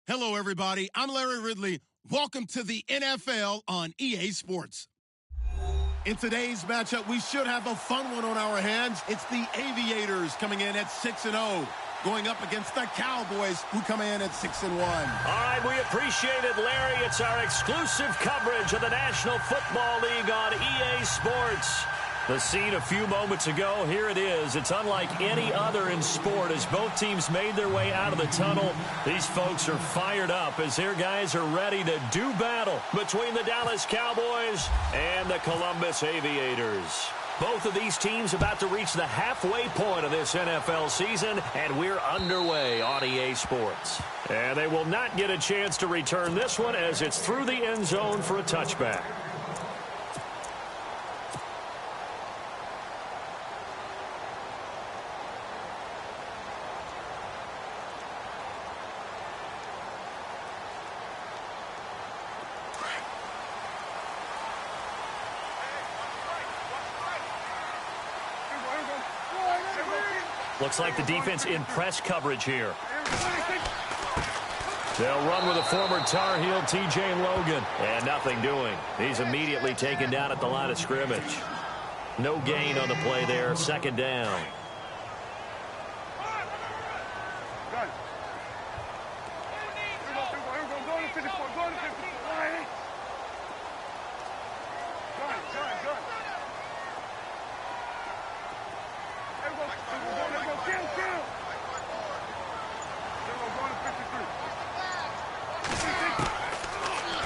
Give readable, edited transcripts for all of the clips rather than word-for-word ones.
Hello, everybody. I'm Larry Ridley. Welcome to the NFL on EA Sports. In today's matchup, we should have a fun one on our hands. It's the Aviators coming in at 6-0, going up against the Cowboys, who come in at 6-1. All right, we appreciate it, Larry. It's our exclusive coverage of the National Football League on EA Sports. The scene a few moments ago, here it is. It's unlike any other in sport as both teams made their way out of the tunnel. These folks are fired up as their guys are ready to do battle between the Dallas Cowboys and the Columbus Aviators. Both of these teams about to reach the halfway point of this NFL season, and we're underway on EA Sports. And they will not get a chance to return this one as it's through the end zone for a touchback. Looks like the defense in press coverage here. They'll run with a former Tar Heel, T.J. Logan. And nothing doing. He's immediately taken down at the line of scrimmage. No gain on the play there. Second down.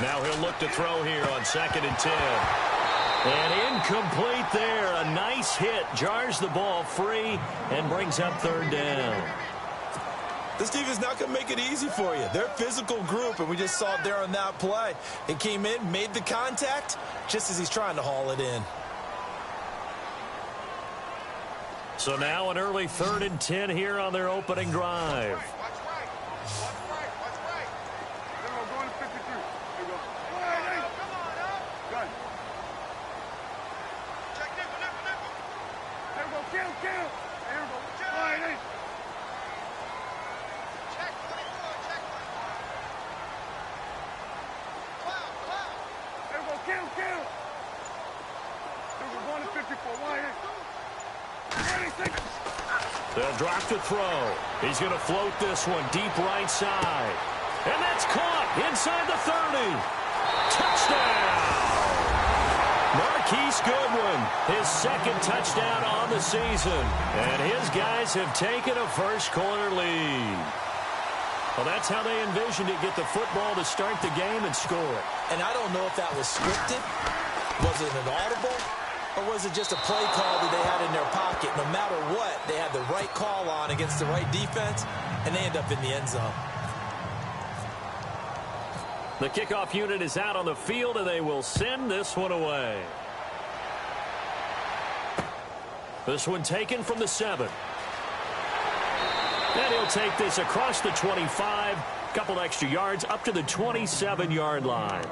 Now he'll look to throw here on 2nd and 10. And incomplete there. A nice hit. Jars the ball free and brings up 3rd down. This defense not going to make it easy for you. They're a physical group, and we just saw it there on that play. It came in, made the contact, just as he's trying to haul it in. So now an early 3rd and 10 here on their opening drive. They'll drop to throw. He's going to float this one deep right side. And that's caught inside the 30. Touchdown! Marquise Goodwin, his 2nd touchdown on the season. And his guys have taken a first-quarter lead. Well, that's how they envisioned it, get the football to start the game and score. And I don't know if that was scripted. Was it an audible? Or was it just a play call that they had in their pocket? No matter what, they had the right call on against the right defense, and they end up in the end zone. The kickoff unit is out on the field, and they will send this one away. This one taken from the 7. And he'll take this across the 25, couple extra yards up to the 27-yard line.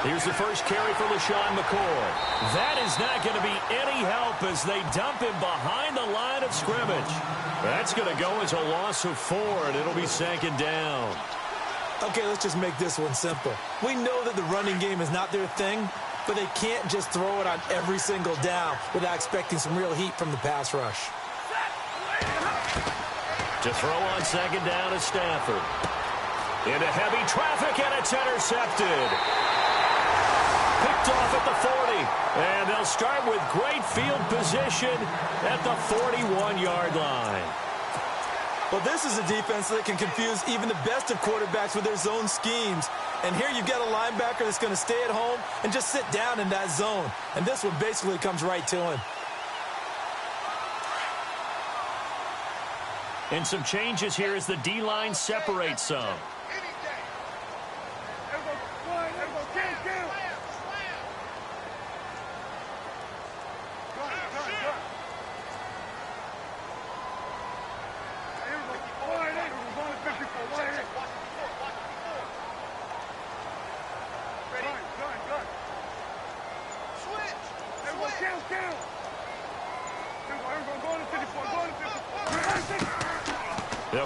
Here's the first carry for LaShawn McCoy. That is not going to be any help as they dump him behind the line of scrimmage. That's going to go as a loss of 4, and it'll be 2nd down. Okay, let's just make this one simple. We know that the running game is not their thing, but they can't just throw it on every single down without expecting some real heat from the pass rush. To throw on 2nd down is Stafford. Into heavy traffic, and it's intercepted. Picked off at the 40, and they'll start with great field position at the 41-yard line. Well, this is a defense that can confuse even the best of quarterbacks with their zone schemes. And here you've got a linebacker that's going to stay at home and just sit down in that zone. And this one basically comes right to him. And some changes here as the D-line separates some.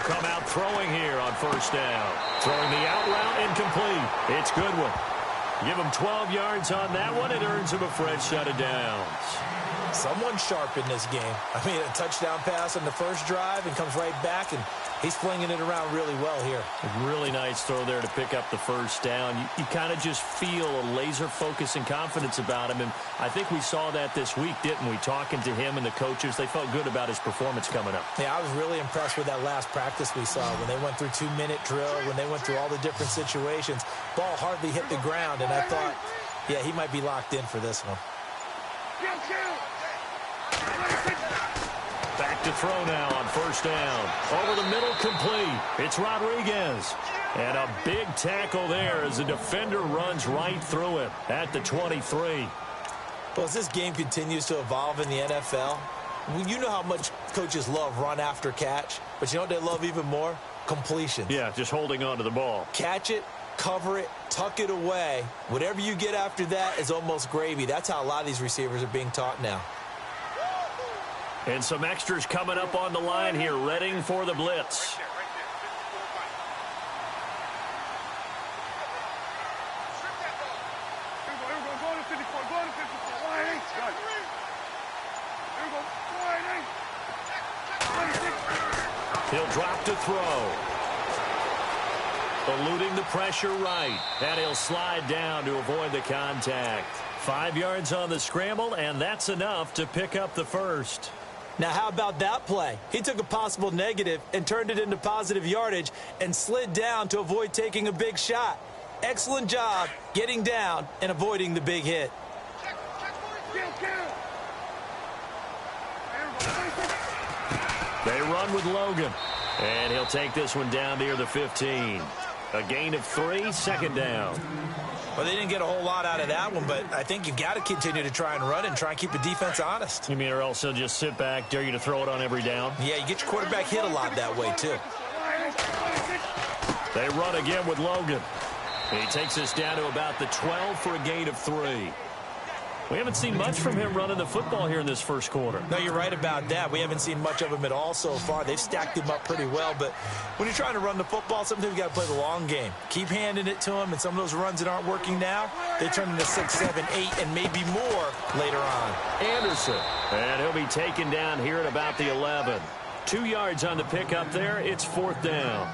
come out throwing here on first down. Throwing the out route incomplete. It's Goodwin. Give him 12 yards on that one. It earns him a fresh set of downs. Someone sharp in this game. I mean, a touchdown pass on the first drive and comes right back, and he's flinging it around really well here. A really nice throw there to pick up the first down. You kind of just feel a laser focus and confidence about him, and I think we saw that this week, didn't we? Talking to him and the coaches, they felt good about his performance coming up. Yeah, I was really impressed with that last practice we saw when they went through 2-minute drill, when they went through all the different situations. Ball hardly hit the ground, and I thought, yeah, he might be locked in for this one. Back to throw now on first down. Over the middle, complete. It's Rodriguez. And a big tackle there as the defender runs right through him at the 23. Well, as this game continues to evolve in the NFL, you know how much coaches love run after catch, but you know what they love even more? Completion. Yeah, just holding on to the ball. Catch it, cover it, tuck it away. Whatever you get after that is almost gravy. That's how a lot of these receivers are being taught now. And some extras coming up on the line here, readying for the blitz. He'll drop to throw. Eluding the pressure right. And he'll slide down to avoid the contact. 5 yards on the scramble, and that's enough to pick up the first. Now, how about that play? He took a possible negative and turned it into positive yardage and slid down to avoid taking a big shot. Excellent job getting down and avoiding the big hit. They run with Logan, and he'll take this one down near the 15. A gain of 3, second down. Well, they didn't get a whole lot out of that one, but I think you've got to continue to try and run and try and keep the defense honest. You mean or else he'll just sit back, dare you to throw it on every down? Yeah, you get your quarterback hit a lot that way, too. They run again with Logan. He takes us down to about the 12 for a gain of 3. We haven't seen much from him running the football here in this first quarter. No, you're right about that. We haven't seen much of him at all so far. They've stacked him up pretty well, but when you're trying to run the football, sometimes you got to play the long game. Keep handing it to him, and some of those runs that aren't working now, they turn into 6, 7, 8, and maybe more later on. Anderson, and he'll be taken down here at about the 11. 2 yards on the pickup there. It's fourth down.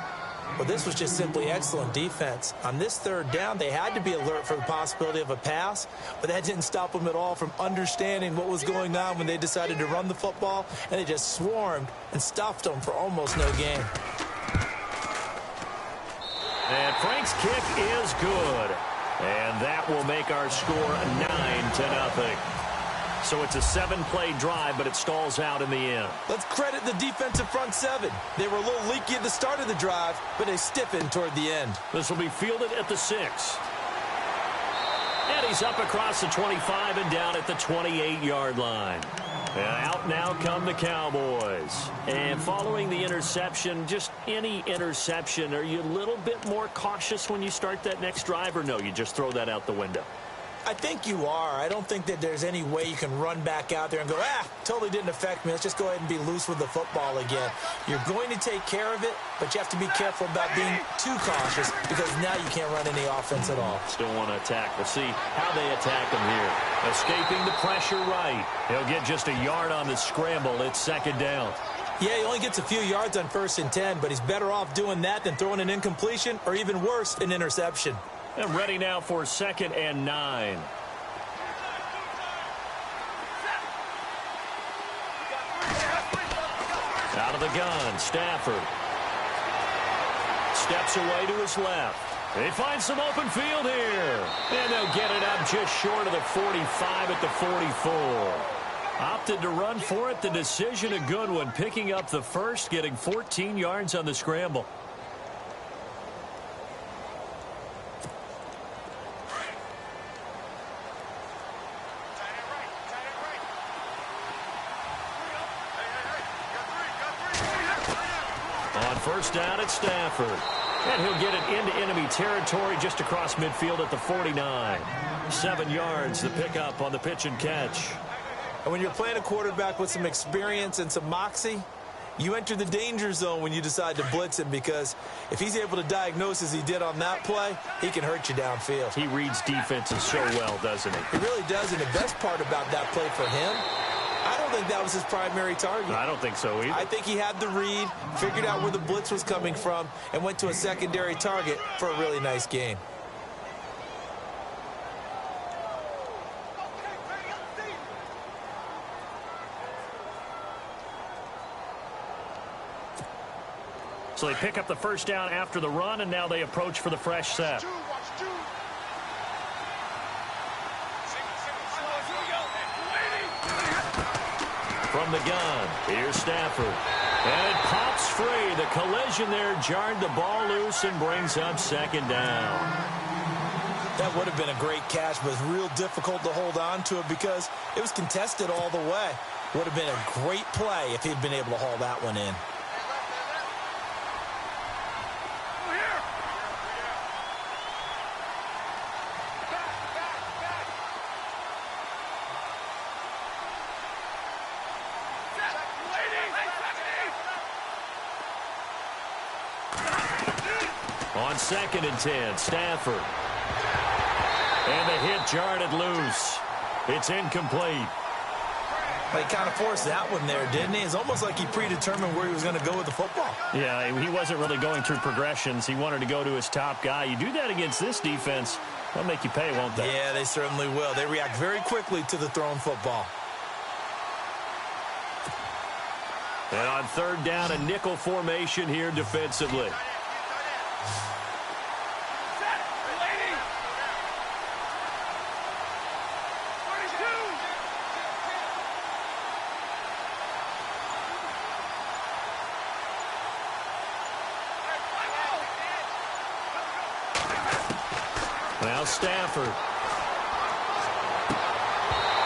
Well, this was just simply excellent defense. On this third down, they had to be alert for the possibility of a pass, but that didn't stop them at all from understanding what was going on when they decided to run the football, and they just swarmed and stuffed them for almost no gain. And Frank's kick is good, and that will make our score 9-0. So it's a 7-play drive, but it stalls out in the end. Let's credit the defensive front seven. They were a little leaky at the start of the drive, but they stiffened toward the end. This will be fielded at the 6. And he's up across the 25 and down at the 28-yard line. And out now come the Cowboys. And following the interception, just any interception, are you a little bit more cautious when you start that next drive, or no, you just throw that out the window? I think you are. I don't think that there's any way you can run back out there and go, totally didn't affect me. Let's just go ahead and be loose with the football again. You're going to take care of it, but you have to be careful about being too cautious because now you can't run any offense at all. Still want to attack. We'll see how they attack him here. Escaping the pressure right. He'll get just a yard on the scramble. It's second down. Yeah, he only gets a few yards on 1st and 10, but he's better off doing that than throwing an incompletion or even worse, an interception. And ready now for 2nd and 9. Out of the gun, Stafford. Steps away to his left. They find some open field here. And they'll get it up just short of the 45 at the 44. Opted to run for it. The decision a good one. Picking up the first, getting 14 yards on the scramble. First down at Stafford. And he'll get it into enemy territory just across midfield at the 49. 7 yards, the pickup on the pitch and catch. And when you're playing a quarterback with some experience and some moxie, You enter the danger zone when you decide to blitz him, because if he's able to diagnose as he did on that play, he can hurt you downfield. He reads defenses so well, doesn't he? He really does, and the best part about that play for him, I don't think that was his primary target. I don't think so either. I think he had the read, figured out where the blitz was coming from, and went to a secondary target for a really nice gain. So they pick up the first down after the run, and now they approach for the fresh set. From the gun, here's Stafford. And it pops free. The collision there jarred the ball loose and brings up second down. That would have been a great catch, but it's real difficult to hold on to it because it was contested all the way. Would have been a great play if he'd been able to haul that one in. On 2nd and 10, Stafford. And the hit jarred it loose. It's incomplete. He kind of forced that one there, didn't he? It's almost like he predetermined where he was going to go with the football. Yeah, he wasn't really going through progressions. He wanted to go to his top guy. You do that against this defense, they'll make you pay, won't they? Yeah, they certainly will. They react very quickly to the thrown football. And on 3rd down, a nickel formation here defensively. Now Stafford.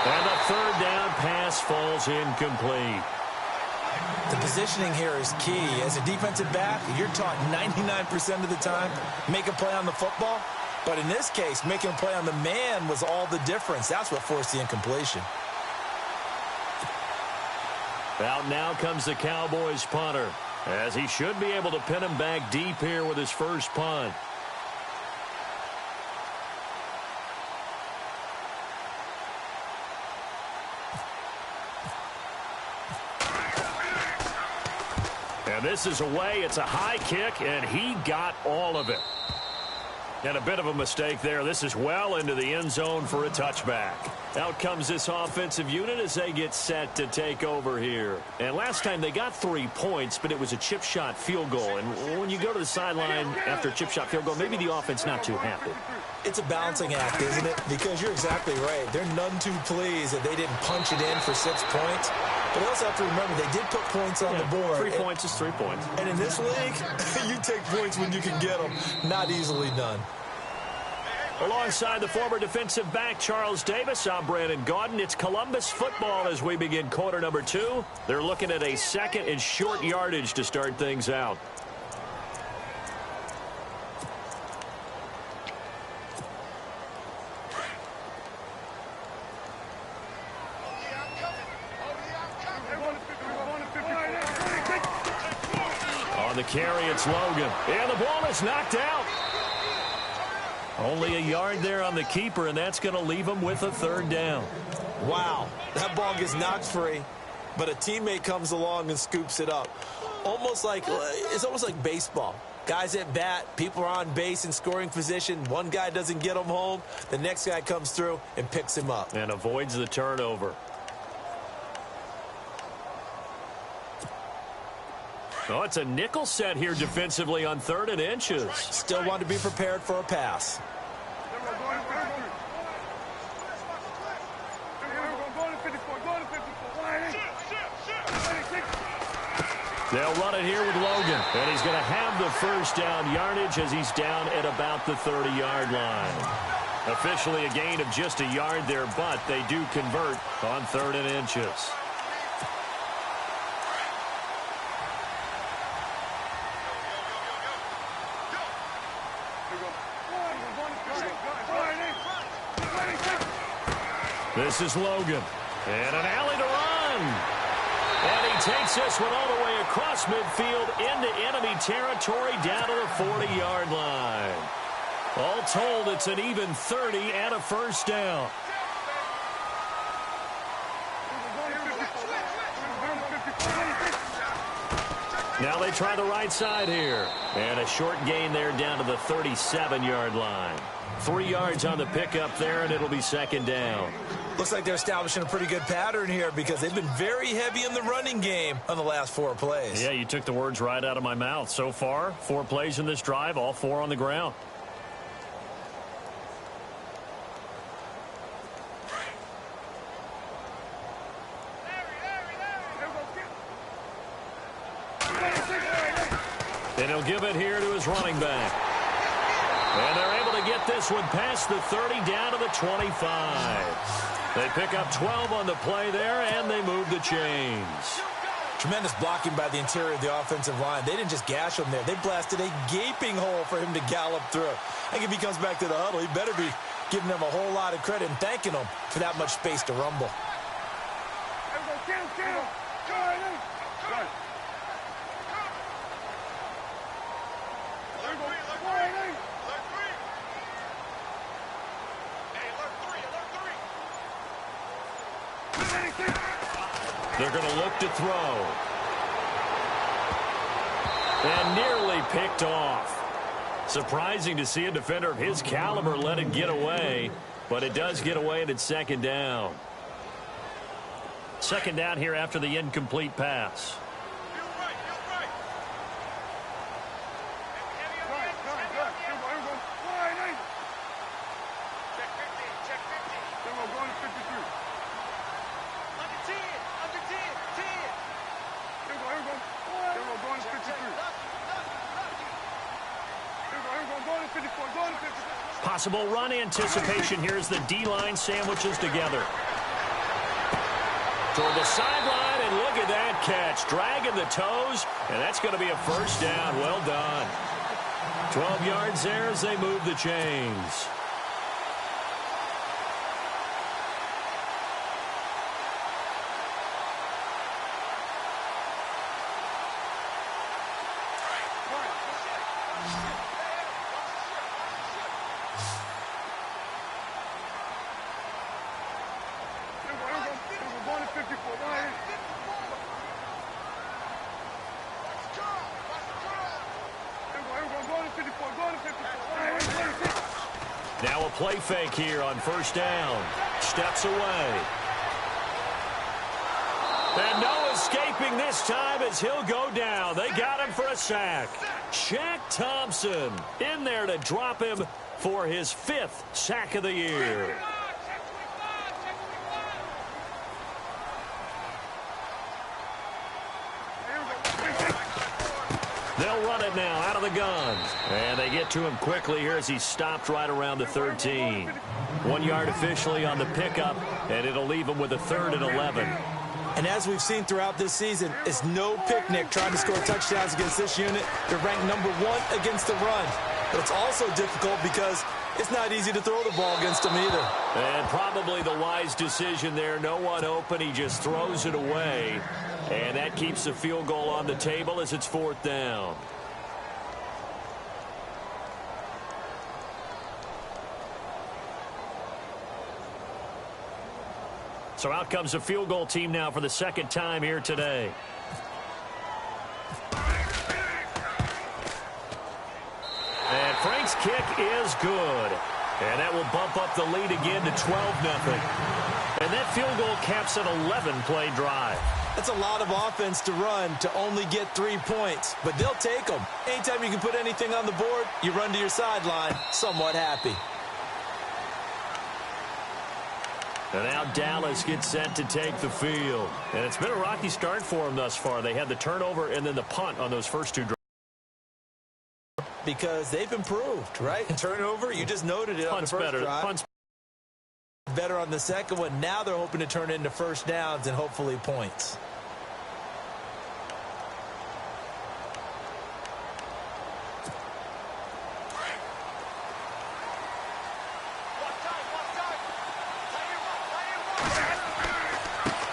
And the 3rd down pass falls incomplete. The positioning here is key. As a defensive back, you're taught 99% of the time, make a play on the football. But in this case, making a play on the man was all the difference. That's what forced the incompletion. Out now comes the Cowboys punter, as he should be able to pin him back deep here with his first punt. And this is away. It's a high kick, and he got all of it. And a bit of a mistake there. This is well into the end zone for a touchback. Out comes this offensive unit as they get set to take over here. And last time they got 3 points, but it was a chip shot field goal. And when you go to the sideline after a chip shot field goal, maybe the offense not too happy. It's a balancing act, isn't it? Because you're exactly right. They're none too pleased that they didn't punch it in for 6 points. But they also have to remember they did put points on the board. 3 points is 3 points. And in this league, you take points when you can get them. Not easily done. Alongside the former defensive back Charles Davis, I'm Brandon Gaudin. It's Columbus football as we begin quarter number 2. They're looking at a 2nd and short yardage to start things out. On the carry, it's Logan. And the ball is knocked out. Only a yard there on the keeper, and that's going to leave him with a 3rd down. Wow, that ball gets knocked free, but a teammate comes along and scoops it up. It's almost like baseball. Guys at bat, people are on base in scoring position. One guy doesn't get him home. The next guy comes through and picks him up. And avoids the turnover. Oh, it's a nickel set here defensively on 3rd and inches. Still want to be prepared for a pass. They'll run it here with Logan. And he's going to have the first down yardage as he's down at about the 30-yard line. Officially a gain of just a yard there, but they do convert on 3rd and inches. This is Logan. And an alley to run. And he takes this one all the way across midfield into enemy territory down to the 40-yard line. All told, it's an even 30 and a first down. Now they try the right side here. And a short gain there down to the 37-yard line. 3 yards on the pickup there, and it'll be second down. Looks like they're establishing a pretty good pattern here because they've been very heavy in the running game on the last 4 plays. Yeah, you took the words right out of my mouth. So far, 4 plays in this drive, all 4 on the ground. And he'll give it here to his running back. And they're able to get this one past the 30 down to the 25. They pick up 12 on the play there, and they move the chains. Tremendous blocking by the interior of the offensive line. They didn't just gash him there. They blasted a gaping hole for him to gallop through. I think if he comes back to the huddle, he better be giving them a whole lot of credit and thanking them for that much space to rumble. They're going to look to throw. And nearly picked off. Surprising to see a defender of his caliber let it get away, but it does get away, and it's second down. Second down here after the incomplete pass. Possible run anticipation here as the D-line sandwiches together. Toward the sideline, and look at that catch. Dragging the toes, and that's going to be a first down. Well done. 12 yards there as they move the chains. Now a play fake here on first down. Steps away. And no escaping this time as he'll go down. They got him for a sack. Shaq Thompson in there to drop him for his 5th sack of the year. They'll run it now out of the gun. And they get to him quickly here as he stopped right around the 13. 1 yard officially on the pickup, and it'll leave him with a 3rd and 11. And as we've seen throughout this season, it's no picnic trying to score touchdowns against this unit. They're ranked number 1 against the run. But it's also difficult because it's not easy to throw the ball against them either. And probably the wise decision there. No one open. He just throws it away. And that keeps the field goal on the table as it's 4th down. So out comes the field goal team now for the 2nd time here today. And Frank's kick is good. And that will bump up the lead again to 12-0. And that field goal caps an 11-play drive. That's a lot of offense to run to only get 3 points, but they'll take them. Anytime you can put anything on the board, you run to your sideline somewhat happy. And now Dallas gets set to take the field. And it's been a rocky start for them thus far. They had the turnover and then the punt on those first 2 drives. Because they've improved, right? Turnover, you just noted it on the first drive. Punt's better on the second one. Now they're hoping to turn it into first downs and hopefully points.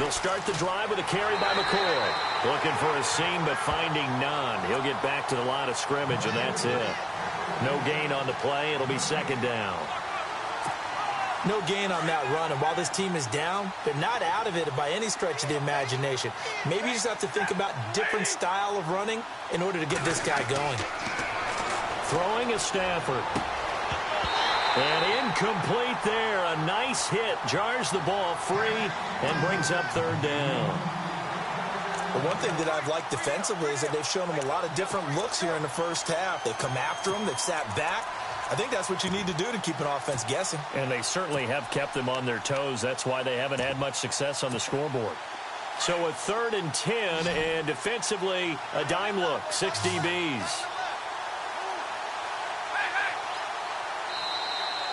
They'll start the drive with a carry by McCoy. Looking for a seam, but finding none. He'll get back to the line of scrimmage, and that's it. No gain on the play. It'll be second down. No gain on that run, and while this team is down, they're not out of it by any stretch of the imagination. Maybe you just have to think about different style of running in order to get this guy going. Throwing is Stafford. And incomplete there. A nice hit. Jars the ball free and brings up third down. The one thing that I've liked defensively is that they've shown them a lot of different looks here in the first half. They've come after them. They've sat back. I think that's what you need to do to keep an offense guessing. And they certainly have kept them on their toes. That's why they haven't had much success on the scoreboard. So a 3rd and 10, and defensively a dime look. 6 DBs.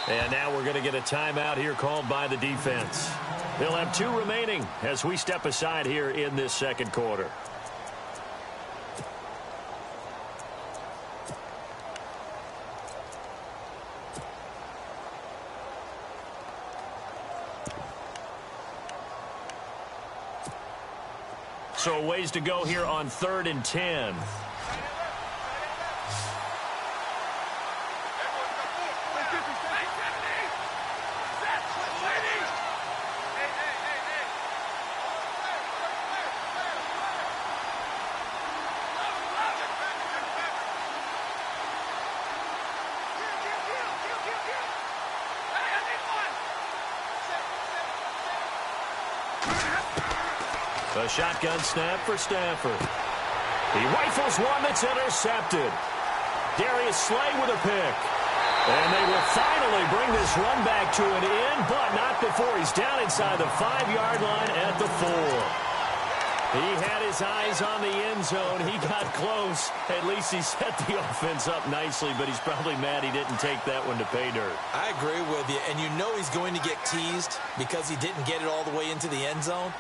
And now we're going to get a timeout here called by the defense. They'll have 2 remaining as we step aside here in this second quarter. So ways to go here on 3rd and 10. A shotgun snap for Stafford. He rifles one that's intercepted. Darius Slay with a pick. And they will finally bring this run back to an end, but not before he's down inside the 5-yard line at the 4. He had his eyes on the end zone. He got close. At least he set the offense up nicely, but he's probably mad he didn't take that one to pay dirt. I agree with you, and you know he's going to get teased because he didn't get it all the way into the end zone.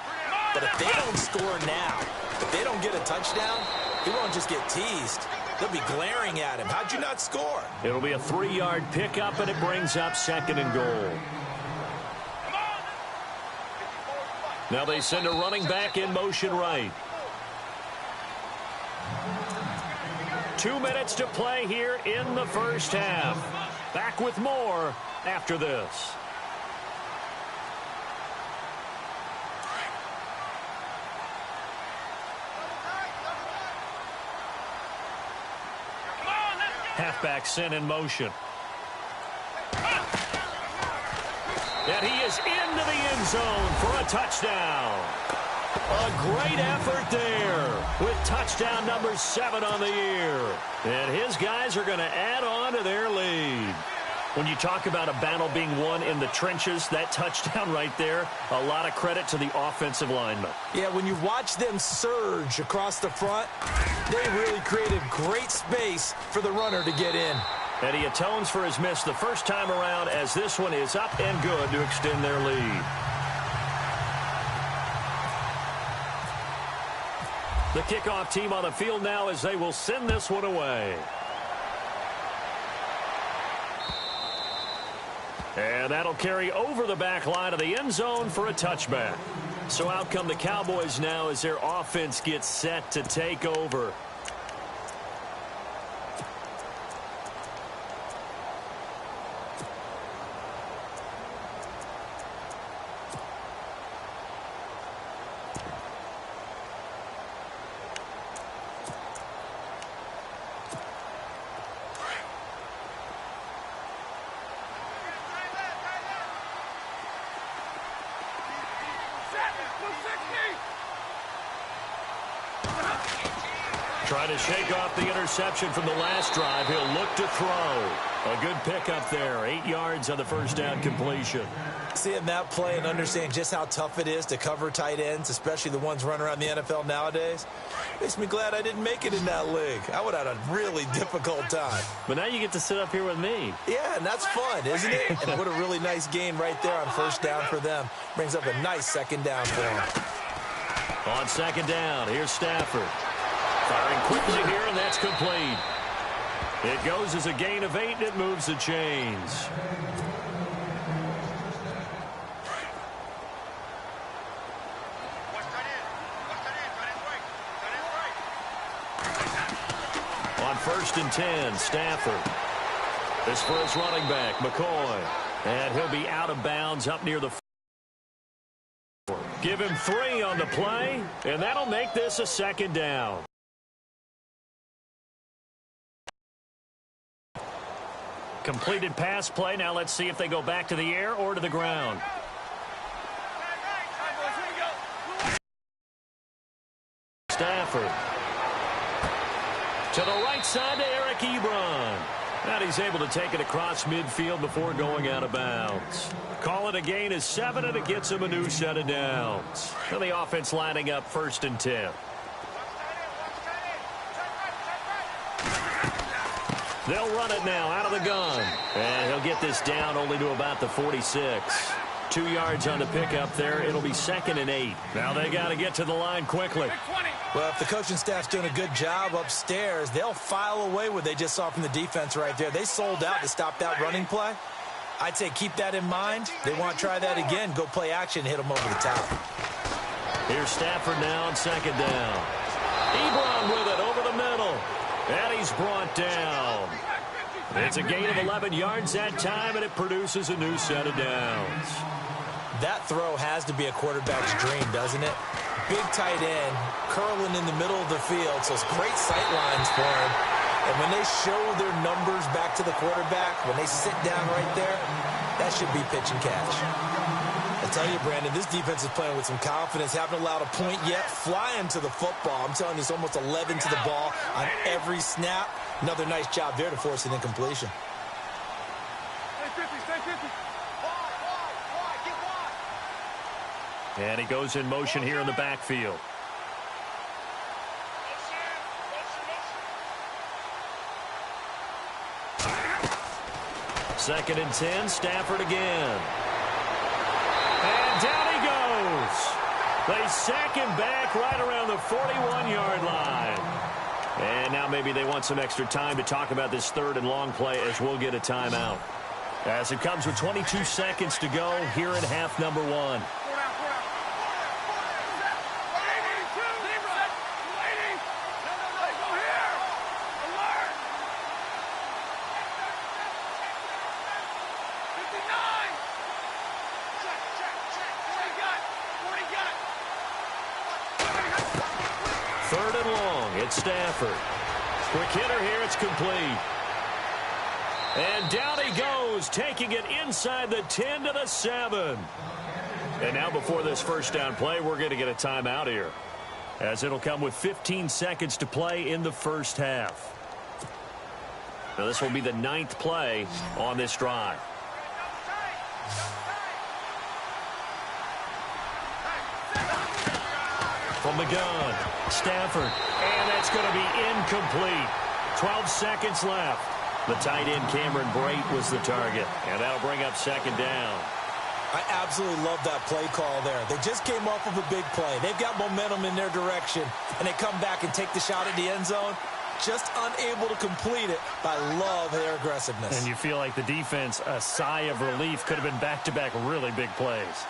But if they don't score now, if they don't get a touchdown, he won't just get teased. They'll be glaring at him. How'd you not score? It'll be a 3-yard pickup, and it brings up 2nd and goal. Now they send a running back in motion right. 2 minutes to play here in the first half. Back with more after this. Halfback sent in motion. And he is into the end zone for a touchdown. A great effort there with touchdown number 7 on the year. And his guys are going to add on to their lead. When you talk about a battle being won in the trenches, that touchdown right there, a lot of credit to the offensive linemen. Yeah, when you watch them surge across the front, they really created great space for the runner to get in. And he atones for his miss the first time around as this one is up and good to extend their lead. The kickoff team on the field now as they will send this one away. And that'll carry over the back line of the end zone for a touchback. So out come the Cowboys now as their offense gets set to take over. Trying to shake off the interception from the last drive. He'll look to throw. A good pickup there. 8 yards on the first down completion. Seeing that play and understanding just how tough it is to cover tight ends, especially the ones running around the NFL nowadays, makes me glad I didn't make it in that league. I would have had a really difficult time. But now you get to sit up here with me. Yeah, and that's fun, isn't it? And what a really nice gain right there on first down for them. Brings up a nice second down for them. On second down, here's Stafford. Firing quickly here, and that's complete. It goes as a gain of 8, and it moves the chains. first and 10. Stafford. This for his running back, McCoy. And he'll be out of bounds up near the 4. Give him 3 on the play, and that'll make this a second down. Completed pass play. Now let's see if they go back to the air or to the ground. Stafford. To the right side to Eric Ebron. And he's able to take it across midfield before going out of bounds. Call it a gain of 7, and it gets him a new set of downs. And the offense lining up first and 10. They'll run it now out of the gun. And he'll get this down only to about the 46. 2 yards on the pickup there. It'll be second and 8. Now they got to get to the line quickly. Well, if the coaching staff's doing a good job upstairs, they'll file away what they just saw from the defense right there. They sold out to stop that running play. I'd say keep that in mind. They want to try that again. Go play action, hit them over the top. Here's Stafford now on second down. Ebron with it over the middle. And he's brought down. It's a gain of 11 yards that time, and it produces a new set of downs. That throw has to be a quarterback's dream, doesn't it? Big tight end, curling in the middle of the field, so it's great sight lines for him. And when they show their numbers back to the quarterback, when they sit down right there, that should be pitch and catch. I tell you, Brandon, this defense is playing with some confidence. Haven't allowed a point yet. Flying to the football. I'm telling you, it's almost 11 to the ball on every snap. Another nice job there to force an incompletion. And he goes in motion here in the backfield. Second and 10, Stafford again. And down he goes. They sack him back right around the 41-yard line. And now maybe they want some extra time to talk about this third and long play as we'll get a timeout. As it comes with 22 seconds to go here in half number 1. Third and long, it's Stafford. Quick hitter here, it's complete. And down he goes, taking it inside the 10 to the 7. And now before this first down play, we're going to get a timeout here, as it'll come with 15 seconds to play in the first half. Now this will be the 9th play on this drive. From the gun, Stafford, and that's going to be incomplete. 12 seconds left. The tight end, Cameron Brate, was the target, and that'll bring up second down. I absolutely love that play call there. They just came off of a big play. They've got momentum in their direction, and they come back and take the shot at the end zone. Just unable to complete it, but I love their aggressiveness. And you feel like the defense, a sigh of relief, could have been back-to-back really big plays.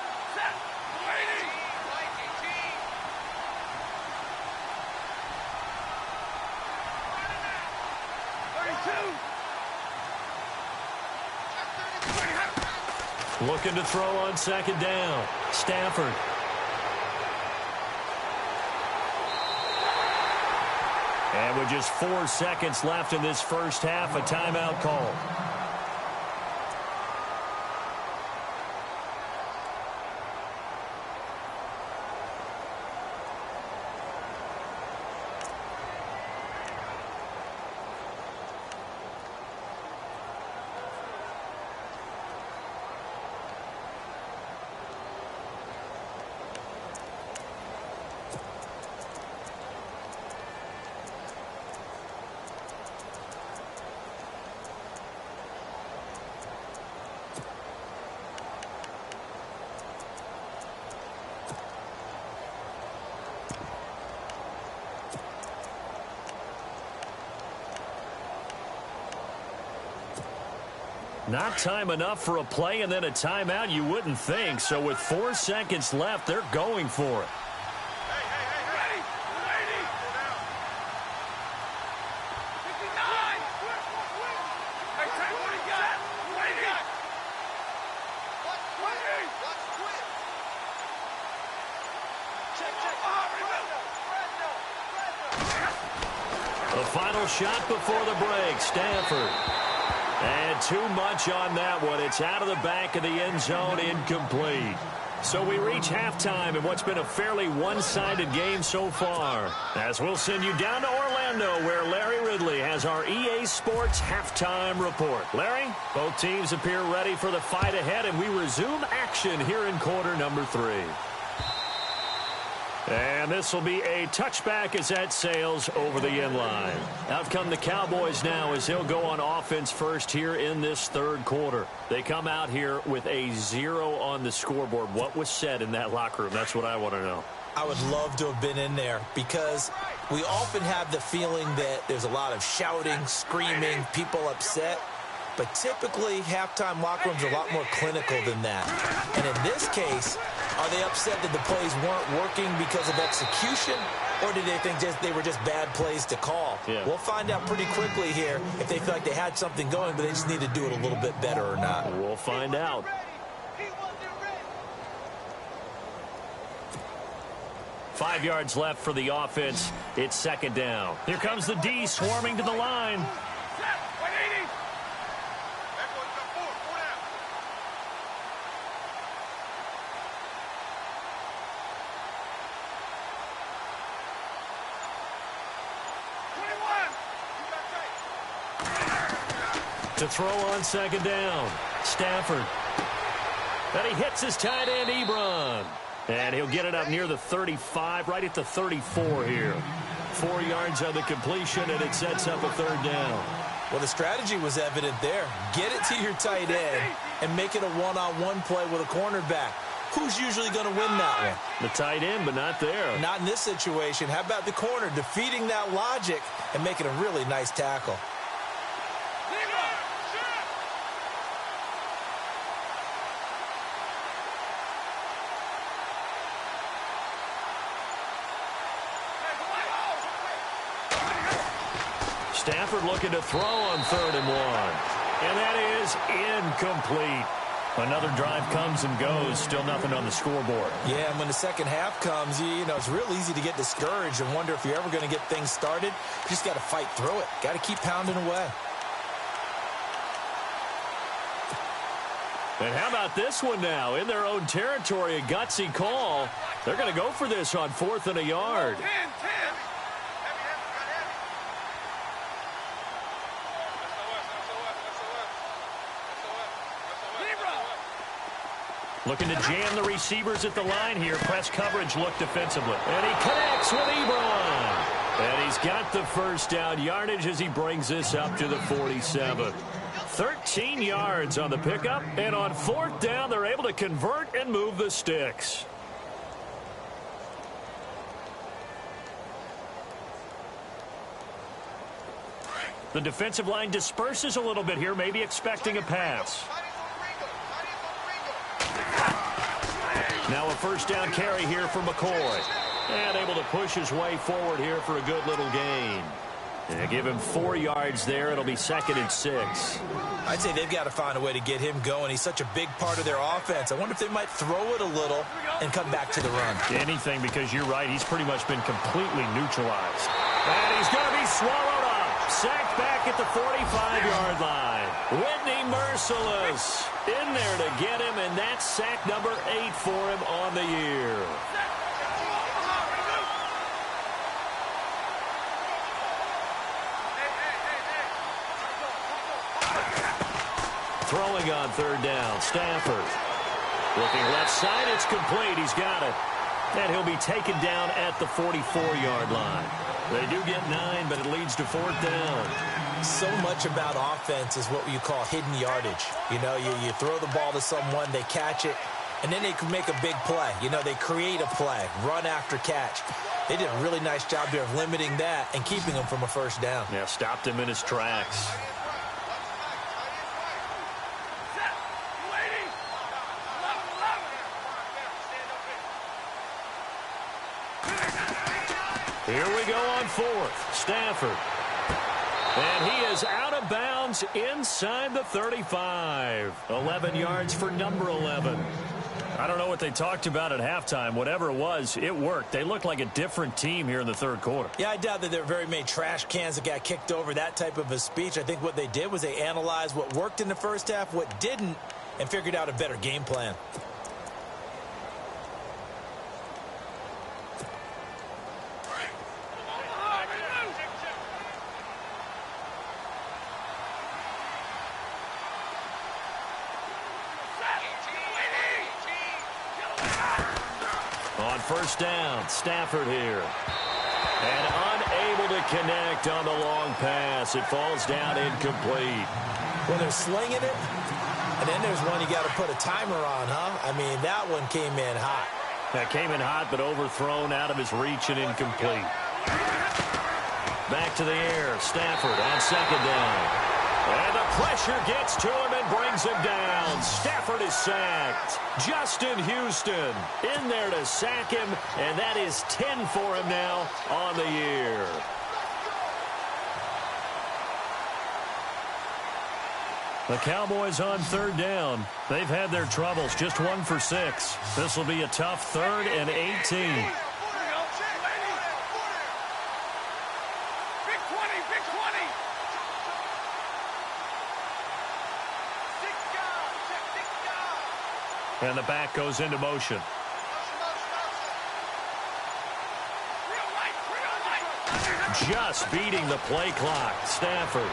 Looking to throw on second down. Stafford. And with just 4 seconds left in this first half, a timeout call. Not time enough for a play and then a timeout, you wouldn't think. So with 4 seconds left, they're going for it. The final shot before the break, Stanford. And too much on that one. It's out of the back of the end zone, incomplete. So we reach halftime in what's been a fairly one-sided game so far. As we'll send you down to Orlando, where Larry Ridley has our EA Sports halftime report. Larry, both teams appear ready for the fight ahead, and we resume action here in quarter number 3. And this will be a touchback as that sails over the end line. Out come the Cowboys now as they'll go on offense first here in this third quarter. They come out here with a 0 on the scoreboard. What was said in that locker room? That's what I want to know. I would love to have been in there because we often have the feeling that there's a lot of shouting, screaming, people upset. But typically, halftime locker rooms are a lot more clinical than that. And in this case, are they upset that the plays weren't working because of execution, or did they think they were just bad plays to call? Yeah. We'll find out pretty quickly here if they feel like they had something going, but they just need to do it a little bit better or not. We'll find out. Five yards left for the offense. It's second down. Here comes the D swarming to the line. To throw on second down, Stafford. And he hits his tight end, Ebron. And he'll get it up near the 35, right at the 34 here. 4 yards on the completion, and it sets up a third down. Well, the strategy was evident there. Get it to your tight end and make it a one-on-one play with a cornerback. Who's usually going to win that one? The tight end, but not there. Not in this situation. How about the corner defeating that logic and making a really nice tackle? Stafford looking to throw on 3rd and 1. And that is incomplete. Another drive comes and goes. Still nothing on the scoreboard. Yeah, and when the second half comes, you know, it's real easy to get discouraged and wonder if you're ever going to get things started. You just got to fight through it. Got to keep pounding away. And how about this one now? In their own territory, a gutsy call. They're going to go for this on 4th and a yard. 10. Looking to jam the receivers at the line here. Press coverage look defensively. And he connects with Ebron. And he's got the first down yardage as he brings this up to the 47. 13 yards on the pickup. And on 4th down, they're able to convert and move the sticks. The defensive line disperses a little bit here, maybe expecting a pass. Now a first down carry here for McCoy. And able to push his way forward here for a good little gain. And give him 4 yards there. It'll be 2nd and 6. I'd say they've got to find a way to get him going. He's such a big part of their offense. I wonder if they might throw it a little and come back to the run. Anything, because you're right. He's pretty much been completely neutralized. And he's going to be swallowed up. Sacked back at the 45-yard line. Whitney Merciless in there to get him, and that's sack number 8 for him on the year. Throwing on 3rd down, Stafford. Looking left side, it's complete. He's got it. And he'll be taken down at the 44-yard line. They do get 9, but it leads to 4th down. So much about offense is what you call hidden yardage. You know, you throw the ball to someone, they catch it, and then they can make a big play. You know, they create a play, run after catch. They did a really nice job there of limiting that and keeping him from a first down. Yeah, stopped him in his tracks. Here we go on 4th. Stafford. And he is out of bounds inside the 35. 11 yards for number 11. I don't know what they talked about at halftime. Whatever it was, it worked. They looked like a different team here in the third quarter. Yeah, I doubt that there were very many trash cans that got kicked over, that type of a speech. I think what they did was they analyzed what worked in the first half, what didn't, and figured out a better game plan. On first down, Stafford here. And unable to connect on the long pass. It falls down incomplete. Well, they're slinging it, and then there's one you got to put a timer on, huh? I mean, that one came in hot. That came in hot, but overthrown out of his reach and incomplete. Back to the air, Stafford on second down. And the pressure gets to him and brings him down. Stafford is sacked. Justin Houston in there to sack him, and that is 10 for him now on the year. The Cowboys on third down. They've had their troubles, just 1 for 6. This will be a tough 3rd and 18. And the back goes into motion. Just beating the play clock. Stafford.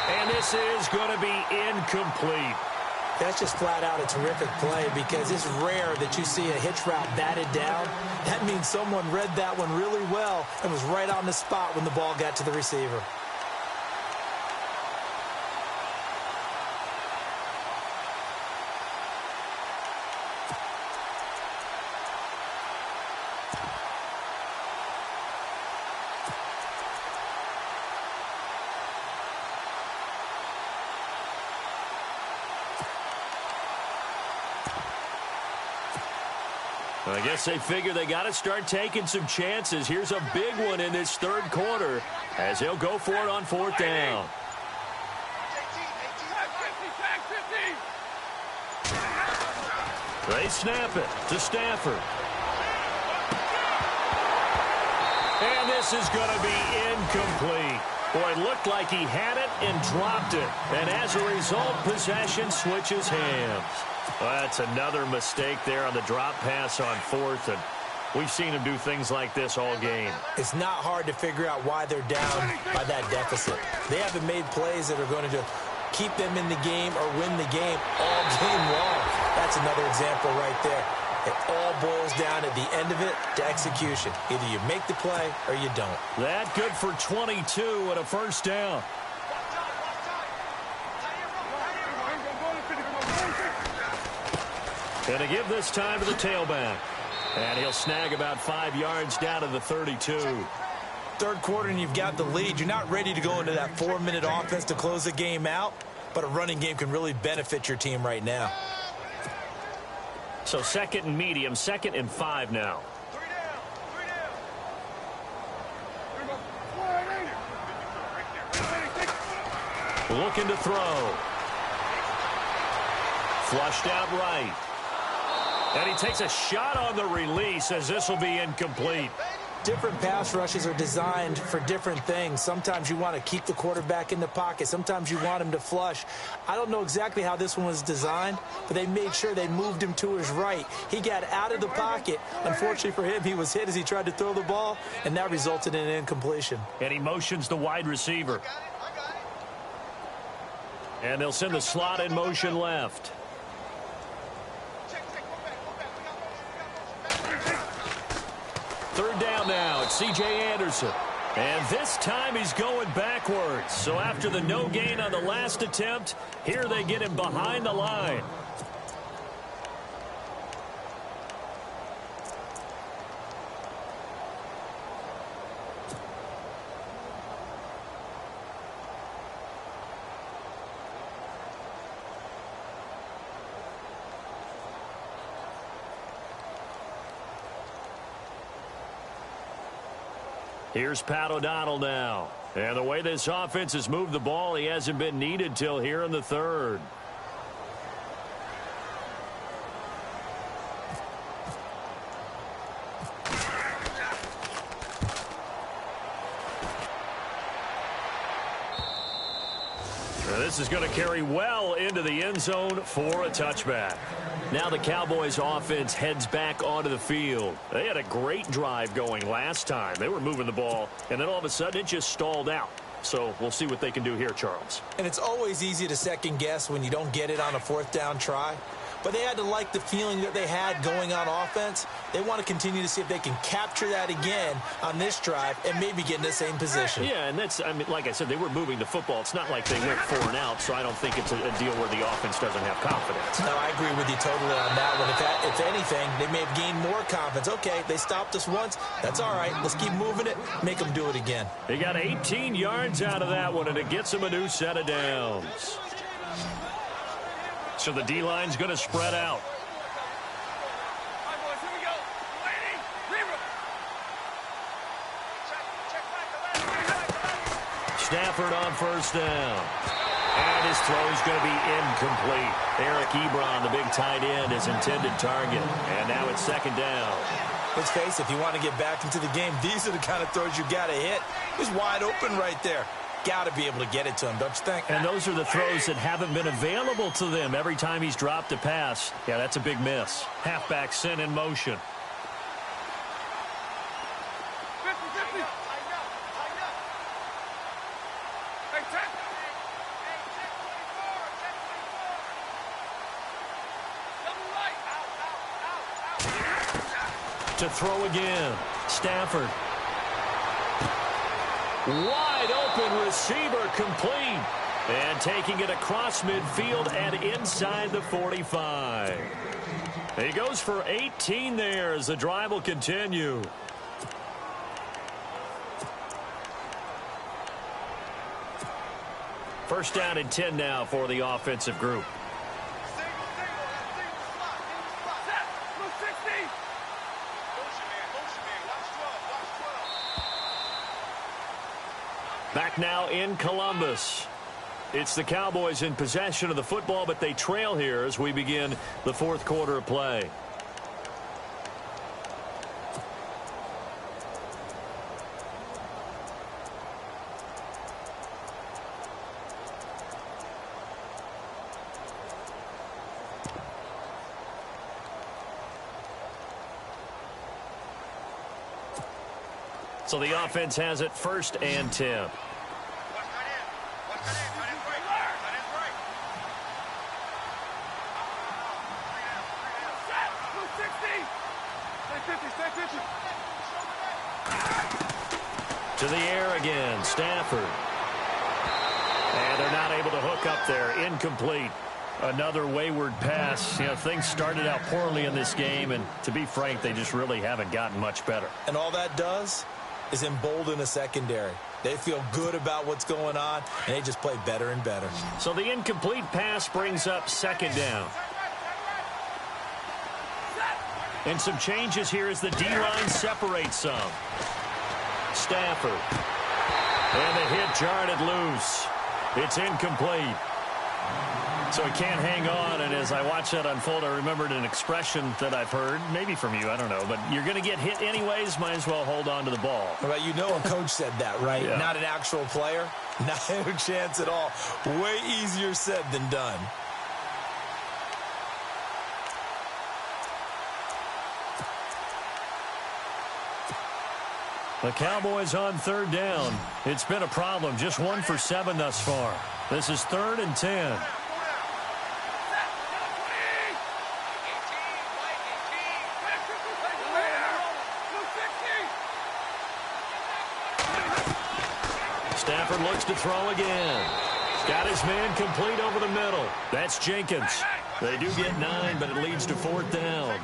And this is going to be incomplete. That's just flat out a terrific play because it's rare that you see a hitch route batted down. That means someone read that one really well and was right on the spot when the ball got to the receiver. I guess they figure they got to start taking some chances. Here's a big one in this third quarter as he'll go for it on fourth down. They snap it to Stafford. And this is going to be incomplete. Boy, it looked like he had it and dropped it. And as a result, possession switches hands. Well, that's another mistake there on the drop pass on fourth. And we've seen him do things like this all game. It's not hard to figure out why they're down by that deficit. They haven't made plays that are going to keep them in the game or win the game all game long. That's another example right there. It all boils down at the end of it to execution. Either you make the play or you don't. That good for 22 and a first down. Gonna give this time to the tailback. And he'll snag about 5 yards down to the 32. Third quarter and you've got the lead. You're not ready to go into that 4-minute offense to close the game out, but a running game can really benefit your team right now. So second and medium, 2nd and 5 now. Looking to throw. Flushed out right. And he takes a shot on the release as this will be incomplete. Different pass rushes are designed for different things. Sometimes you want to keep the quarterback in the pocket. Sometimes you want him to flush. I don't know exactly how this one was designed, but they made sure they moved him to his right. He got out of the pocket. Unfortunately for him, he was hit as he tried to throw the ball, and that resulted in an incompletion. And he motions the wide receiver. And they'll send the slot in motion left. Third down now, it's C.J. Anderson. And this time he's going backwards. So after the no gain on the last attempt, here they get him behind the line. Here's Pat O'Donnell now. And the way this offense has moved the ball, he hasn't been needed till here in the third. this is going to carry well into the end zone for a touchback. Now the Cowboys offense heads back onto the field. They had a great drive going last time. They were moving the ball, and then all of a sudden it just stalled out. So we'll see what they can do here, Charles. And it's always easy to second guess when you don't get it on a fourth down try. But they had to like the feeling that they had going on offense. They want to continue to see if they can capture that again on this drive and maybe get in the same position. Yeah, and that's, I mean, like I said, they were moving the football. It's not like they went 4 and out, so I don't think it's a deal where the offense doesn't have confidence. No, I agree with you totally on that one. If anything, they may have gained more confidence. Okay, they stopped us once. That's all right. Let's keep moving it. Make them do it again. They got 18 yards out of that one, and it gets them a new set of downs. So the D-line's going to spread out. Stafford on first down. And his throw is going to be incomplete. Eric Ebron, the big tight end, his intended target. And now it's second down. Let's face it, if you want to get back into the game, these are the kind of throws you got to hit. He was wide open right there. Got to be able to get it to him, don't you think? And those are the throws that haven't been available to them every time he's dropped a pass. Yeah, that's a big miss. Halfback sent in motion. To throw again. Stafford. Wide open receiver, complete. And taking it across midfield and inside the 45. He goes for 18 there as the drive will continue. First down and 10 now for the offensive group. Back now in Columbus. It's the Cowboys in possession of the football, but they trail here as we begin the fourth quarter of play. So the offense has it first and 10. To the air again, Stafford. And they're not able to hook up there. Incomplete. Another wayward pass. You know, things started out poorly in this game, and to be frank, they just really haven't gotten much better. And all that does is embolden a secondary. They feel good about what's going on, and they just play better and better. So the incomplete pass brings up second down. And some changes here as the D-line separates some. Stafford. And the hit jarred it loose. It's incomplete. So he can't hang on, and as I watch that unfold, I remembered an expression that I've heard, maybe from you, I don't know, but you're going to get hit anyways, might as well hold on to the ball. Well, you know a coach said that, right? Yeah. Not an actual player. Not a chance at all. Way easier said than done. The Cowboys on third down. It's been a problem. Just 1 for 7 thus far. This is 3rd and 10. Stafford looks to throw again. Got his man complete over the middle. That's Jenkins. They do get 9, but it leads to 4th down.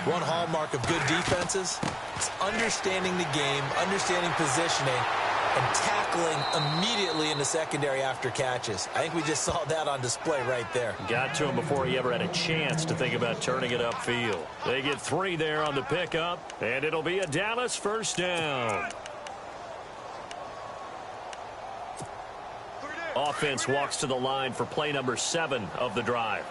One hallmark of good defenses is understanding the game, understanding positioning, and tackling immediately in the secondary after catches. I think we just saw that on display right there. Got to him before he ever had a chance to think about turning it upfield. They get 3 there on the pickup, and it'll be a Dallas first down. Offense walks to the line for play number 7 of the drive.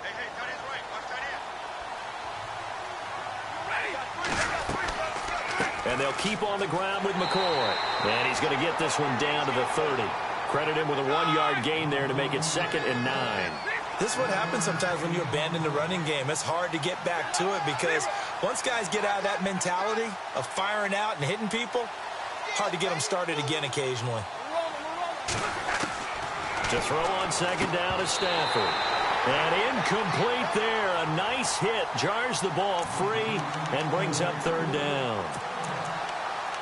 And they'll keep on the ground with McCoy. And he's going to get this one down to the 30. Credit him with a 1-yard gain there to make it 2nd and 9. This is what happens sometimes when you abandon the running game. It's hard to get back to it because once guys get out of that mentality of firing out and hitting people, hard to get them started again occasionally. To throw on 2nd down to Stafford. And incomplete there. A nice hit. Jars the ball free and brings up 3rd down.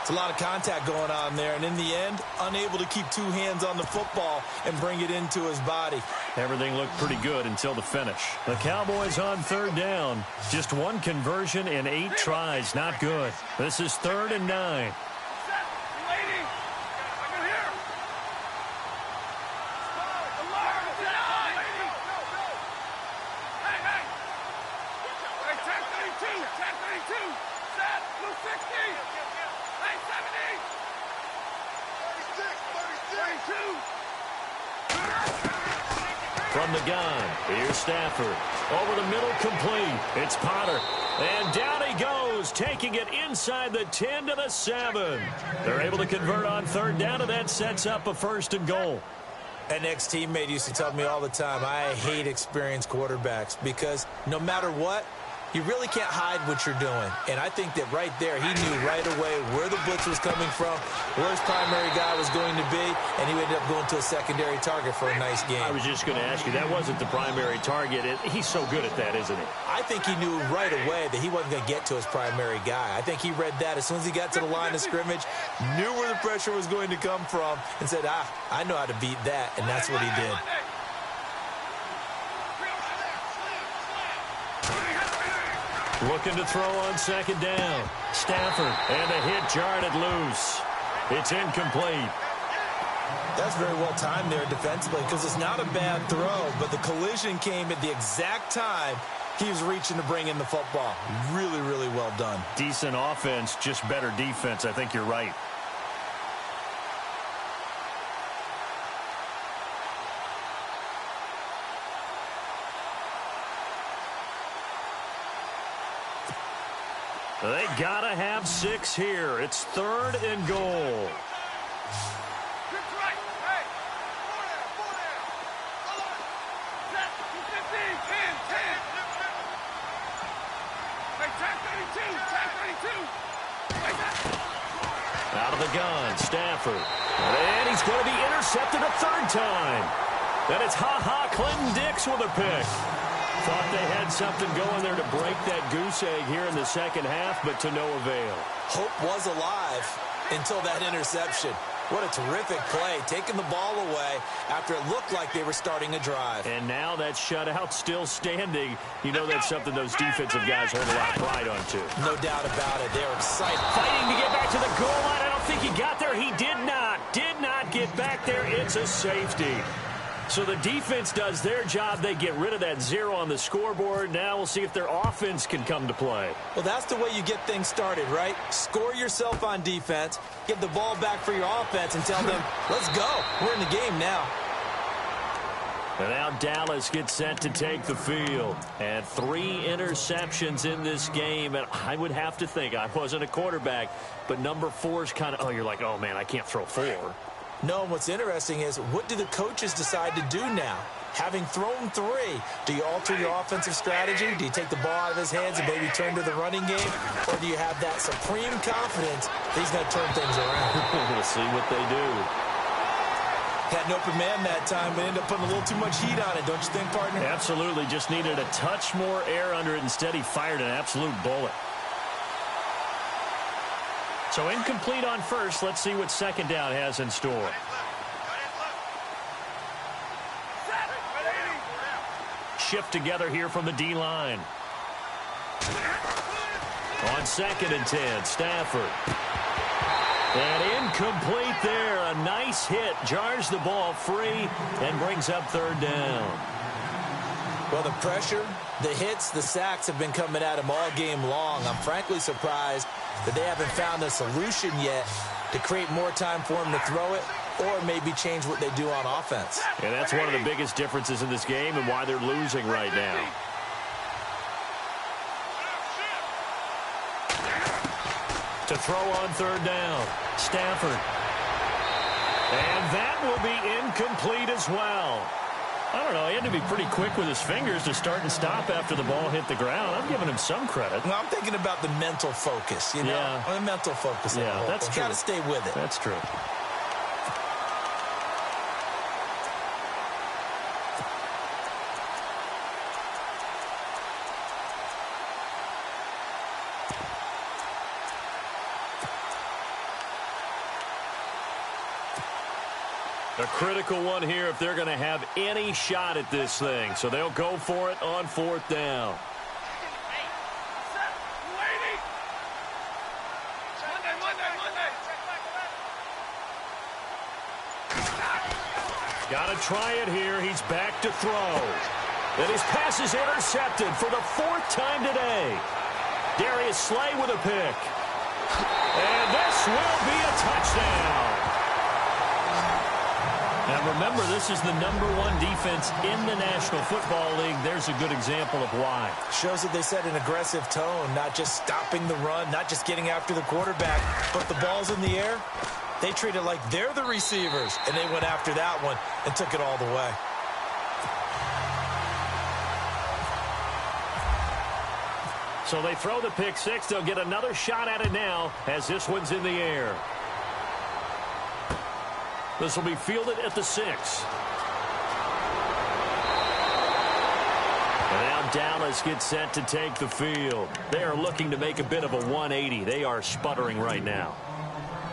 It's a lot of contact going on there, and in the end, unable to keep 2 hands on the football and bring it into his body. Everything looked pretty good until the finish. The Cowboys on 3rd down. Just 1 conversion in 8 tries. Not good. This is 3rd and 9. From the gun, here's Stafford. Over the middle, complete. It's Potter. And down he goes, taking it inside the 10 to the 7. They're able to convert on 3rd down, and that sets up a 1st and goal. An ex-teammate used to tell me all the time, I hate experienced quarterbacks because no matter what, you really can't hide what you're doing. And I think that right there, he knew right away where the blitz was coming from, where his primary guy was going to be, and he ended up going to a secondary target for a nice game. I was just going to ask you, that wasn't the primary target. He's so good at that, isn't he? I think he knew right away that he wasn't going to get to his primary guy. I think he read that as soon as he got to the line of scrimmage, knew where the pressure was going to come from, and said, I know how to beat that, and that's what he did. Looking to throw on 2nd down. Stafford, and a hit jarred it loose. It's incomplete. That's very well timed there defensively because it's not a bad throw, but the collision came at the exact time he was reaching to bring in the football. Really, really well done. Decent offense, just better defense. I think you're right. They gotta have 6 here. It's 3rd and goal. Out of the gun, Stafford. And he's going to be intercepted a 3rd time. And it's Clinton Dix with a pick. Thought they had something going there to break that goose egg here in the 2nd half, but to no avail. Hope was alive until that interception. What a terrific play, taking the ball away after it looked like they were starting a drive. And now that shutout still standing. You know that's something those defensive guys hold a lot of pride on, too. No doubt about it. They're excited. Fighting to get back to the goal line. I don't think he got there. He did not. Did not get back there. It's a safety. So the defense does their job. They get rid of that 0 on the scoreboard. Now we'll see if their offense can come to play. Well, that's the way you get things started, right? Score yourself on defense, get the ball back for your offense, and tell them, let's go. We're in the game now. And now Dallas gets set to take the field. And 3 interceptions in this game. And I would have to think, I wasn't a quarterback, but number 4 is kind of, oh, you're like, oh, man, I can't throw 4. No, what's interesting is what do the coaches decide to do now? Having thrown 3, do you alter your offensive strategy? Do you take the ball out of his hands and maybe turn to the running game? Or do you have that supreme confidence that he's going to turn things around? We'll see what they do. Had an open man that time, but ended up putting a little too much heat on it, don't you think, partner? Absolutely. Just needed a touch more air under it. Instead, he fired an absolute bullet. So incomplete on 1st. Let's see what 2nd down has in store. Shift together here from the D-line. On 2nd and 10, Stafford. And incomplete there. A nice hit. Jars the ball free and brings up 3rd down. Well, the pressure, the hits, the sacks have been coming at him all game long. I'm frankly surprised that they haven't found a solution yet to create more time for him to throw it or maybe change what they do on offense. And that's one of the biggest differences in this game and why they're losing right now. To throw on 3rd down, Stafford. And that will be incomplete as well. I don't know. He had to be pretty quick with his fingers to start and stop after the ball hit the ground. I'm giving him some credit. Well, I'm thinking about the mental focus, you know? Yeah. The mental focus. Yeah, that's true. You got to stay with it. That's true. A critical one here if they're going to have any shot at this thing. So they'll go for it on fourth down. Got to try it here. He's back to throw. And his pass is intercepted for the fourth time today. Darius Slay with a pick. And this will be a touchdown. Now remember, this is the #1 defense in the National Football League. There's a good example of why. Shows that they set an aggressive tone, not just stopping the run, not just getting after the quarterback, but the ball's in the air. They treat it like they're the receivers, and they went after that one and took it all the way. So they throw the pick six. They'll get another shot at it now as this one's in the air. This will be fielded at the 6. And now Dallas gets set to take the field. They are looking to make a bit of a 180. They are sputtering right now.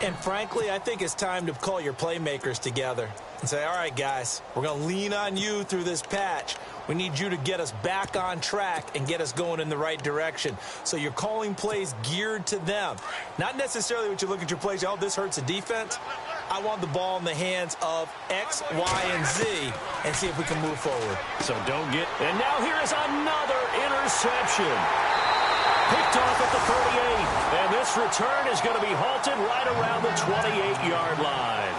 And frankly, I think it's time to call your playmakers together and say, all right, guys, we're going to lean on you through this patch. We need you to get us back on track and get us going in the right direction. So you're calling plays geared to them. Not necessarily what you look at your plays, oh, this hurts the defense. I want the ball in the hands of X, Y, and Z and see if we can move forward. So don't get... And now here is another interception. Picked off at the 38. And this return is going to be halted right around the 28-yard line.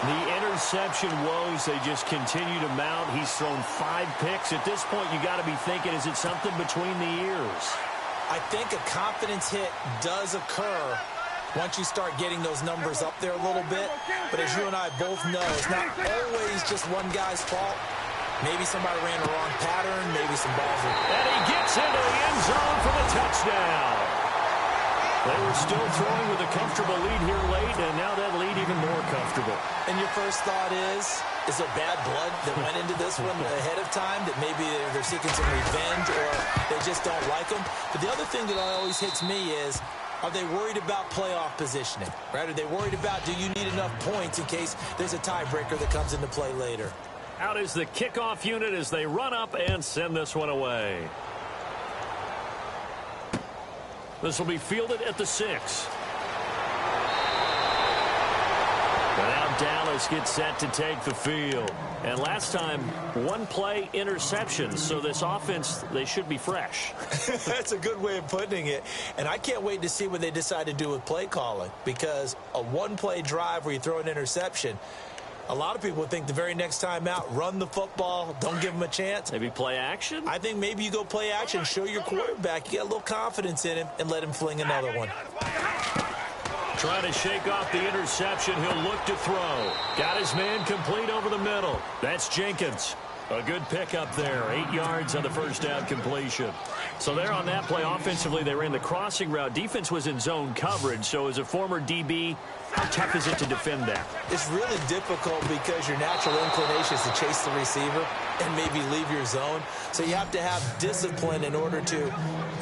The interception woes, they just continue to mount. He's thrown 5 picks. At this point, you got to be thinking, is it something between the ears? I think a confidence hit does occur once you start getting those numbers up there a little bit. But as you and I both know, it's not always just one guy's fault. Maybe somebody ran the wrong pattern. Maybe some balls are... And he gets into the end zone for the touchdown. They were still throwing with a comfortable lead here late, and now that lead even more comfortable. And your first thought is there bad blood that went into this one ahead of time, that maybe they're seeking some revenge or they just don't like them? But the other thing that always hits me is, are they worried about playoff positioning? Right? Are they worried about, do you need enough points in case there's a tiebreaker that comes into play later? Out is the kickoff unit as they run up and send this one away. This will be fielded at the 6. And now Dallas gets set to take the field. And last time, 1 play interception. So this offense, they should be fresh. That's a good way of putting it. And I can't wait to see what they decide to do with play calling. Because a 1-play drive where you throw an interception, a lot of people would think the very next time out, run the football, don't give them a chance. Maybe play action? I think maybe you go play action, show your quarterback, you get a little confidence in him, and let him fling another one. Trying to shake off the interception. He'll look to throw. Got his man complete over the middle. That's Jenkins. A good pickup there. 8 yards on the first down completion. So there on that play, offensively, they ran the crossing route. Defense was in zone coverage. So as a former DB, how tough is it to defend that? It's really difficult because your natural inclination is to chase the receiver and maybe leave your zone. So you have to have discipline in order to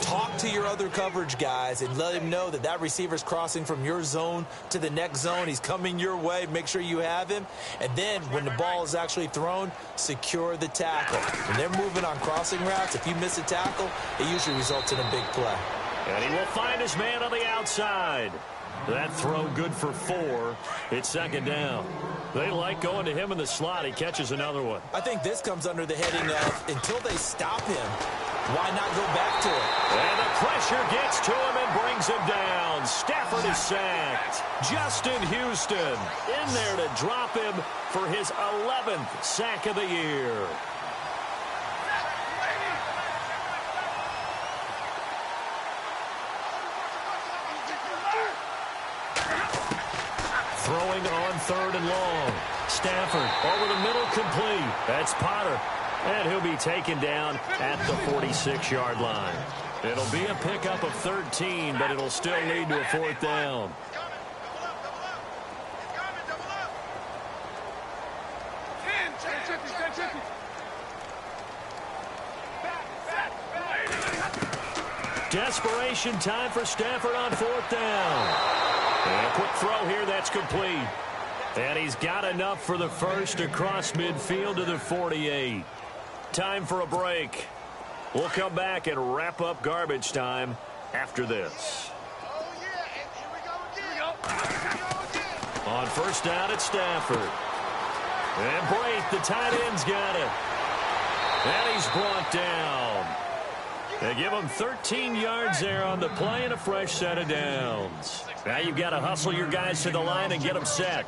talk to your other coverage guys and let him know that that receiver's crossing from your zone to the next zone. He's coming your way. Make sure you have him. And then when the ball is actually thrown, secure the tackle. When they're moving on crossing routes, if you miss a tackle, it usually results in a big play. And he will find his man on the outside. That throw good for 4. It's second down. They like going to him in the slot. He catches another one. I think this comes under the heading of, until they stop him, why not go back to it? And the pressure gets to him and brings him down. Stafford is sacked. Justin Houston in there to drop him for his 11th sack of the year. Throwing on 3rd and long. Stafford over the middle, complete. That's Potter. And he'll be taken down at the 46-yard line. It'll be a pickup of 13, but it'll still lead to a 4th down. Desperation time for Stafford on 4th down. And a quick throw here, that's complete. And he's got enough for the first across midfield to the 48. Time for a break. We'll come back and wrap up garbage time after this. On 1st down, it's Stafford. And Brate, the tight end's got it. And he's brought down. They give him 13 yards there on the play and a fresh set of downs. Now you've got to hustle your guys to the line and get them set.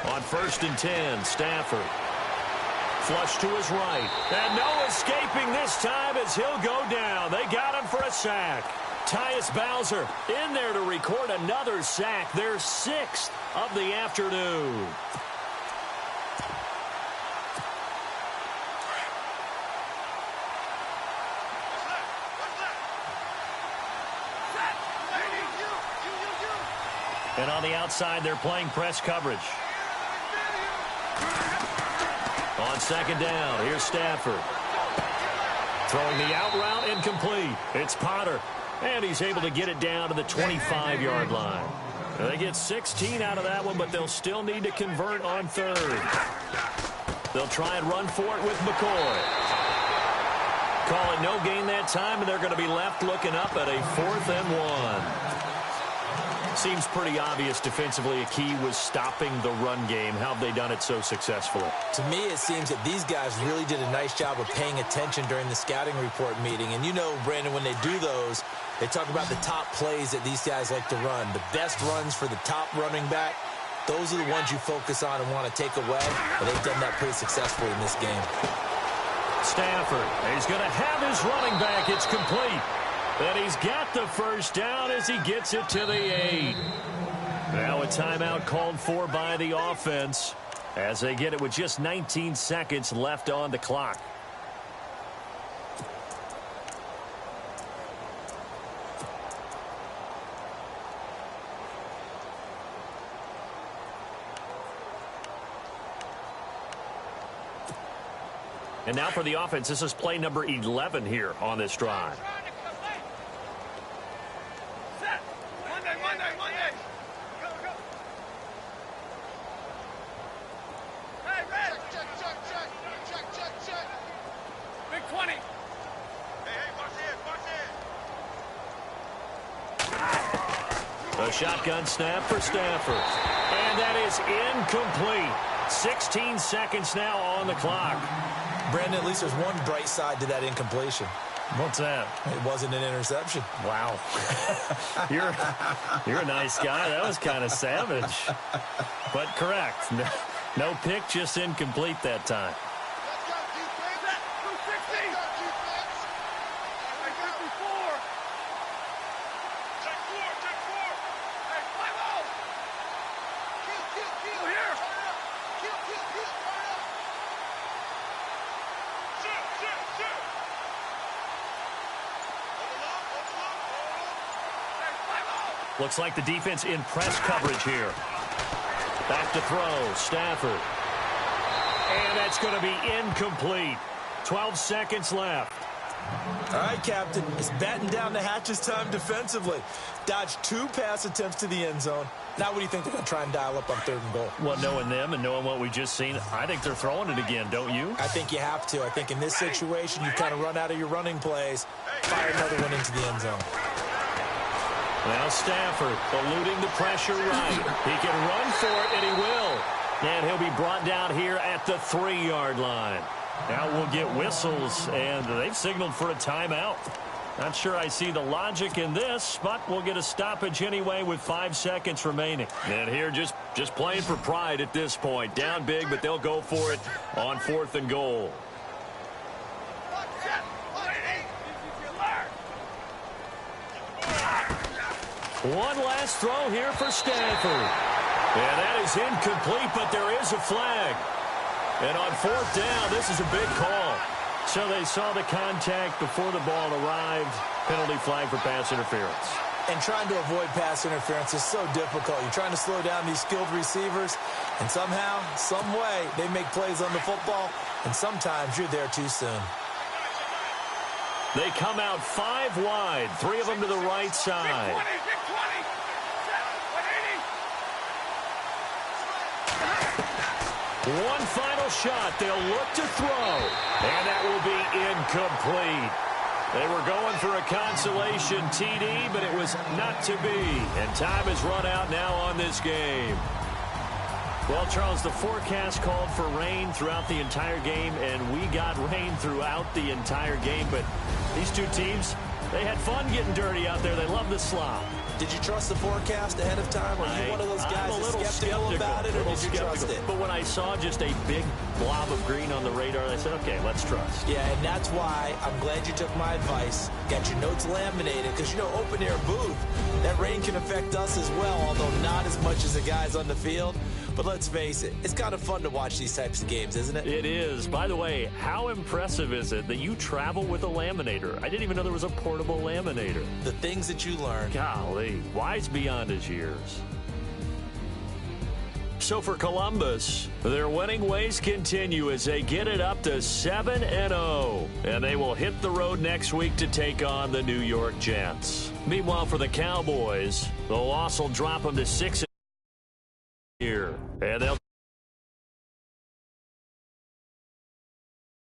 On 1st and 10, Stafford. Flush to his right. And no escaping this time as he'll go down. They got him for a sack. Tyus Bowser in there to record another sack. Their 6th of the afternoon. And on the outside, they're playing press coverage. On 2nd down, here's Stafford. Throwing the out route, incomplete. It's Potter. And he's able to get it down to the 25-yard line. They get 16 out of that one, but they'll still need to convert on 3rd. They'll try and run for it with McCoy. Call it no gain that time, and they're going to be left looking up at a 4th and 1. Seems pretty obvious defensively a key was stopping the run game. How have they done it so successfully? To me, it seems that these guys really did a nice job of paying attention during the scouting report meeting. And you know, Brandon, when they do those, they talk about the top plays that these guys like to run. The best runs for the top running back, those are the ones you focus on and want to take away. And they've done that pretty successfully in this game. Stafford, he's going to have his running back. It's complete. And he's got the first down as he gets it to the 8. Now a timeout called for by the offense as they get it with just 19 seconds left on the clock. And now for the offense, this is play number 11 here on this drive. A shotgun snap for Stafford. And that is incomplete. 16 seconds now on the clock. Brandon, at least there's one bright side to that incompletion. What's that? It wasn't an interception. Wow. You're a nice guy. That was kind of savage. But correct. No pick, just incomplete that time. Looks like the defense in press coverage here. Back to throw, Stafford. And that's going to be incomplete. 12 seconds left. All right, Captain. It's batten down the hatches time defensively. Dodged 2 pass attempts to the end zone. Now what do you think they're going to try and dial up on 3rd and goal? Well, knowing them and knowing what we just seen, I think they're throwing it again, don't you? I think you have to. I think in this situation, you kind of run out of your running plays, fire another one into the end zone. Now Stafford eluding the pressure right. He can run for it, and he will. And he'll be brought down here at the 3-yard line. Now we'll get whistles, and they've signaled for a timeout. Not sure I see the logic in this, but we'll get a stoppage anyway with 5 seconds remaining. And here just playing for pride at this point. Down big, but they'll go for it on 4th and goal. One last throw here for Stanford. And that is incomplete, but there is a flag. And on fourth down, this is a big call. So they saw the contact before the ball arrived. Penalty flag for pass interference. And trying to avoid pass interference is so difficult. You're trying to slow down these skilled receivers, and somehow, some way, they make plays on the football, and sometimes you're there too soon. They come out 5 wide, 3 of them to the right side. One final shot. They'll look to throw, and that will be incomplete. They were going for a consolation TD, but it was not to be. And time has run out now on this game. Well, Charles, the forecast called for rain throughout the entire game, and we got rain throughout the entire game. But these two teams, they had fun getting dirty out there. They love the slop. Did you trust the forecast ahead of time? Or are you one of those guys that's skeptical about it, or did you trust it? But when I saw just a big blob of green on the radar, I said, okay, let's trust. Yeah, and that's why I'm glad you took my advice. Got your notes laminated, because, you know, open-air booth, that rain can affect us as well, although not as much as the guys on the field. But let's face it, it's kind of fun to watch these types of games, isn't it? It is. By the way, how impressive is it that you travel with a laminator? I didn't even know there was a portable laminator. The things that you learn. Golly, wise beyond his years. So for Columbus, their winning ways continue as they get it up to 7-0. And they will hit the road next week to take on the New York Jets. Meanwhile, for the Cowboys, the loss will drop them to 6 here. And they'll